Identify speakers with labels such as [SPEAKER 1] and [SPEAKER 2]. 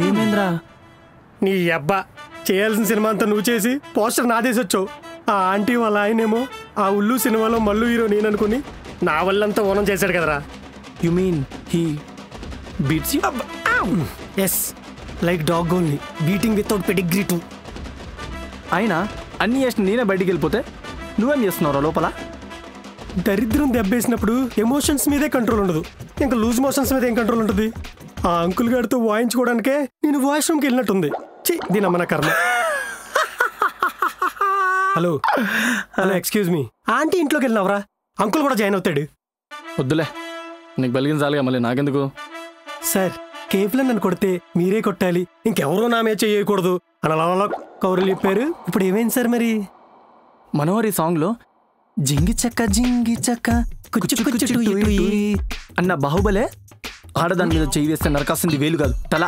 [SPEAKER 1] ఏమేంద్రా?
[SPEAKER 2] నీ అబ్బా చేయాల్సిన సినిమా అంతా నువ్వు చేసి పోస్టర్ నాదేసి వచ్చావు. ఆ ఆంటీ వాళ్ళ ఆయనేమో ఆ ఉల్లు సినిమాలో మల్లు హీరో నేను అనుకుని నా వల్లంతా ఓనం చేశాడు కదరా.
[SPEAKER 1] You mean he beats you?
[SPEAKER 2] Yes, like dog only, beating without Pedigree too.
[SPEAKER 1] అయినా అన్ని చేసిన నేనే బయటికి వెళ్ళిపోతే నువ్వేం చేస్తున్నావురా లోపల?
[SPEAKER 2] దరిద్రం దెబ్బేసినప్పుడు ఎమోషన్స్ మీదే కంట్రోల్ ఉండదు, ఇంకా లూజ్ మోషన్స్ మీద ఏం కంట్రోల్ ఉంటుంది? ఆ అంకుల్ గారితో వాయించుకోవడానికే నేను వాష్రూమ్కి వెళ్ళినట్టుంది. దీనమ్మ నా కర్మ. Hello hello, excuse me, aunty ఇంట్లోకి వెళ్ళినవరా? అంకుల్ కూడా జాయిన్ అవుతాడు.
[SPEAKER 1] వద్దులే, నీకు బలిగిన చాలుగా, మళ్ళీ నాకెందుకు?
[SPEAKER 2] సార్, కేఫ్లో నన్ను కొడితే మీరే కొట్టాలి, ఇంకెవరో నా మీద చేయకూడదు అని అలా కౌరులు చెప్పారు. ఇప్పుడు ఏమైంది సార్ మరి?
[SPEAKER 1] మనోహరి సాంగ్లో జింగి చక్క అన్న బాహుబలే ఆడదాని మీద చెయ్యి వేస్తే నరకాల్సింది వేలు కాదు, తల.